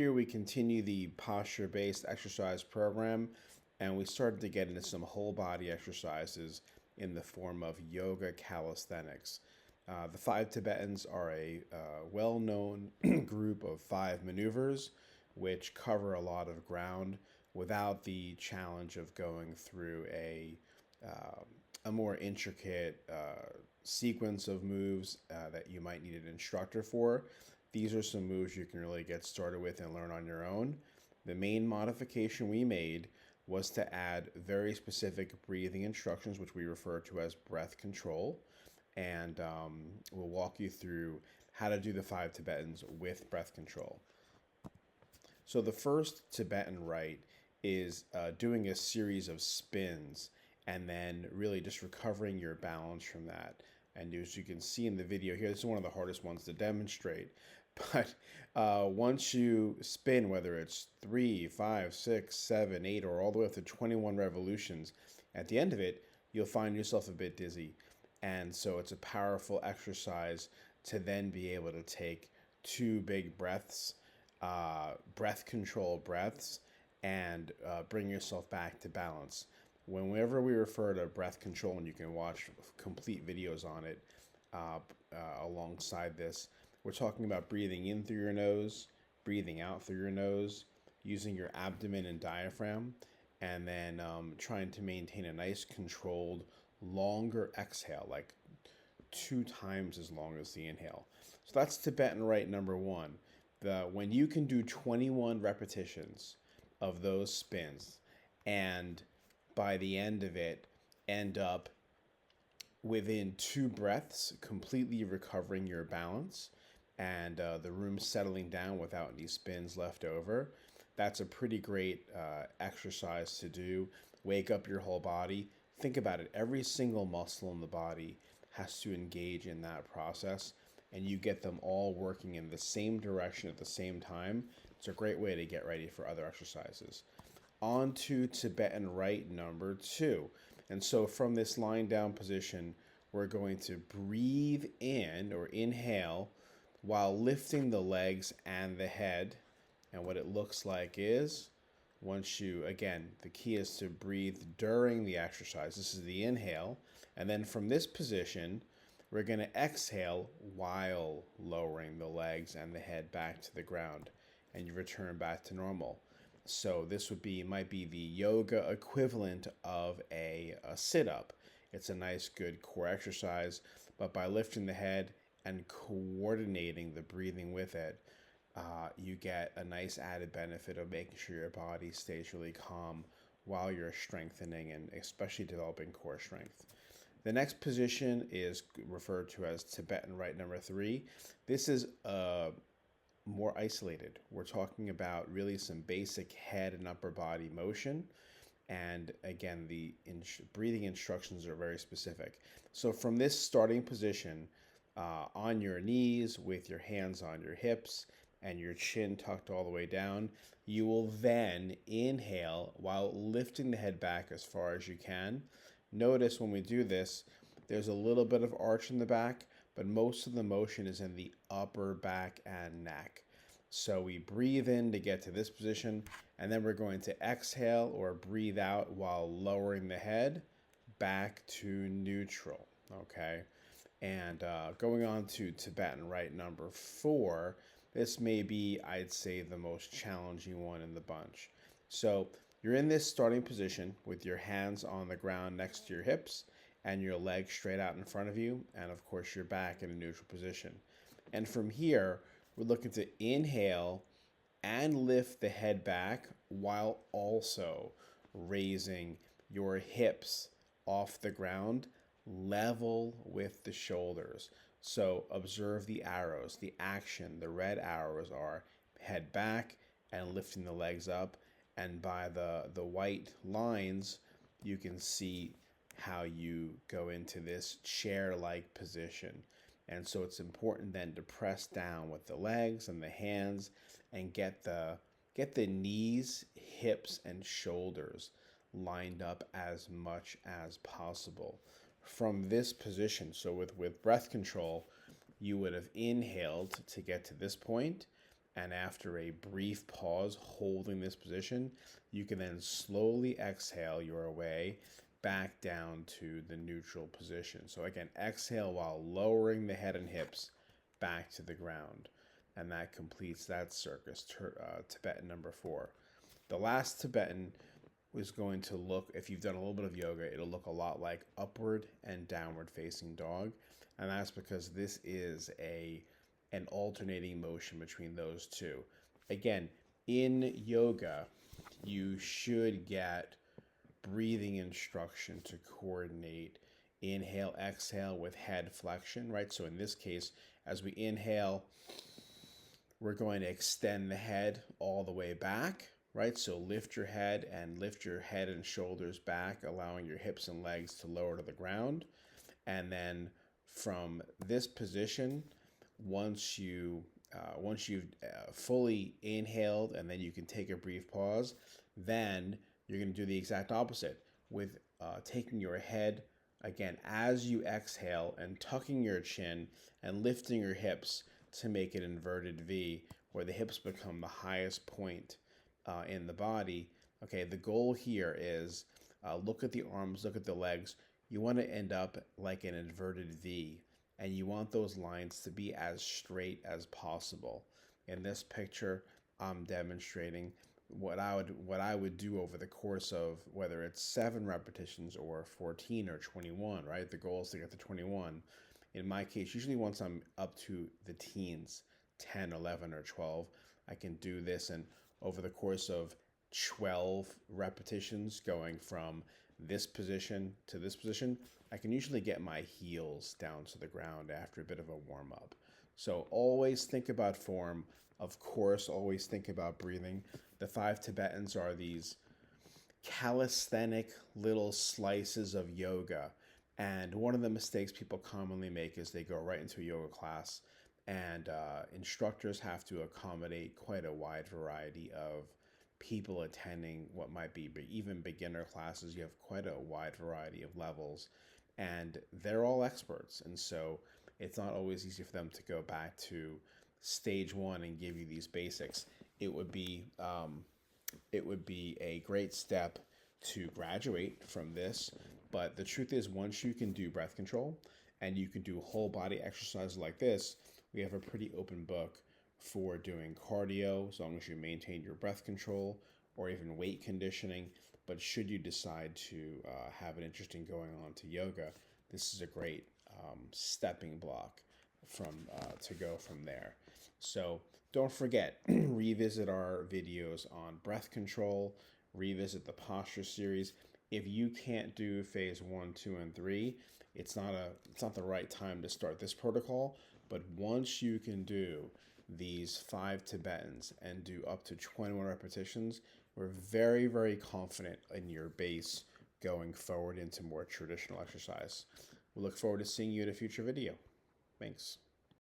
Here we continue the posture-based exercise program, and we started to get into some whole body exercises in the form of yoga calisthenics. The Five Tibetans are a well-known group of 5 maneuvers which cover a lot of ground without the challenge of going through uh, a more intricate sequence of moves that you might need an instructor for. These are some moves you can really get started with and learn on your own. The main modification we made was to add very specific breathing instructions, which we refer to as breath control. And we'll walk you through how to do the 5 Tibetans with breath control. So the first Tibetan rite is doing a series of spins and then really just recovering your balance from that. And as you can see in the video here, this is one of the hardest ones to demonstrate. But once you spin, whether it's 3, 5, 6, 7, 8, or all the way up to 21 revolutions, at the end of it, you'll find yourself a bit dizzy. And so it's a powerful exercise to then be able to take 2 big breaths, breath control breaths, and bring yourself back to balance. Whenever we refer to breath control, and you can watch complete videos on it alongside this, we're talking about breathing in through your nose, breathing out through your nose, using your abdomen and diaphragm, and then trying to maintain a nice controlled, longer exhale, like 2 times as long as the inhale. So that's Tibetan rite number 1. When you can do 21 repetitions of those spins, and by the end of it, end up within 2 breaths, completely recovering your balance, and the room settling down without any spins left over. That's a pretty great exercise to do. Wake up your whole body. Think about it. Every single muscle in the body has to engage in that process, and you get them all working in the same direction at the same time. It's a great way to get ready for other exercises. On to Tibetan rite number 2. And so from this lying down position, we're going to breathe in or inhale while lifting the legs and the head. And what it looks like is, again, the key is to breathe during the exercise. This is the inhale. And then from this position, we're going to exhale while lowering the legs and the head back to the ground. And you return back to normal. So this might be the yoga equivalent of a sit-up. It's a nice, good core exercise, but by lifting the head and coordinating the breathing with it, you get a nice added benefit of making sure your body stays really calm while you're strengthening and especially developing core strength. The next position is referred to as Tibetan rite number 3. This is more isolated. We're talking about really some basic head and upper body motion. And again, the breathing instructions are very specific. So from this starting position, on your knees with your hands on your hips and your chin tucked all the way down, you will then inhale while lifting the head back as far as you can. Notice when we do this, there's a little bit of arch in the back, but most of the motion is in the upper back and neck. So we breathe in to get to this position, and then we're going to exhale or breathe out while lowering the head back to neutral, okay? And going on to Tibetan rite number 4, this may be, I'd say, the most challenging one in the bunch. So you're in this starting position with your hands on the ground next to your hips and your legs straight out in front of you, and of course your back in a neutral position. And from here, we're looking to inhale and lift the head back while also raising your hips off the ground level with the shoulders. So observe the arrows. The action, the red arrows are head back and lifting the legs up. And by the white lines, you can see how you go into this chair-like position. And so it's important then to press down with the legs and the hands and get the knees, hips, and shoulders lined up as much as possible. From this position, so with breath control, you would have inhaled to get to this point, And after a brief pause holding this position, you can then slowly exhale your way back down to the neutral position. So again, exhale while lowering the head and hips back to the ground. And that completes that circus, Tibetan number 4. The last Tibetan is going to look, if you've done a little bit of yoga, it'll look a lot like upward and downward facing dog. And that's because this is an alternating motion between those two. Again, in yoga, you should get breathing instruction to coordinate inhale, exhale with head flexion, right? So in this case, as we inhale, we're going to extend the head all the way back, right? So lift your head and shoulders back, allowing your hips and legs to lower to the ground. And then from this position, once you've fully inhaled, and then you can take a brief pause, then you're going to do the exact opposite with taking your head again as you exhale and tucking your chin and lifting your hips to make an inverted V, where the hips become the highest point in the body. Okay, the goal here is look at the arms, look at the legs. You want to end up like an inverted V, and you want those lines to be as straight as possible. In this picture, I'm demonstrating what I would do over the course of whether it's 7 repetitions or 14 or 21, right? The goal is to get to 21. In my case, usually once I'm up to the teens, 10, 11, or 12, I can do this, and over the course of 12 repetitions, going from this position to this position, I can usually get my heels down to the ground after a bit of a warm-up. So always think about form. Of course, always think about breathing. The 5 Tibetans are these calisthenic little slices of yoga. And one of the mistakes people commonly make is they go right into a yoga class, and instructors have to accommodate quite a wide variety of people attending what might be even beginner classes. You have quite a wide variety of levels, and they're all experts. And so it's not always easy for them to go back to stage 1 and give you these basics. It would be a great step to graduate from this. But the truth is, once you can do breath control and you can do whole body exercises like this, we have a pretty open book for doing cardio, as long as you maintain your breath control, or even weight conditioning. But should you decide to have an interest in going on to yoga, this is a great stepping block to go from there. So don't forget, revisit our videos on breath control, revisit the posture series. If you can't do phase 1, 2, and 3, it's not the right time to start this protocol. But once you can do these 5 Tibetans and do up to 21 repetitions, we're very, very confident in your base going forward into more traditional exercise. We look forward to seeing you in a future video. Thanks.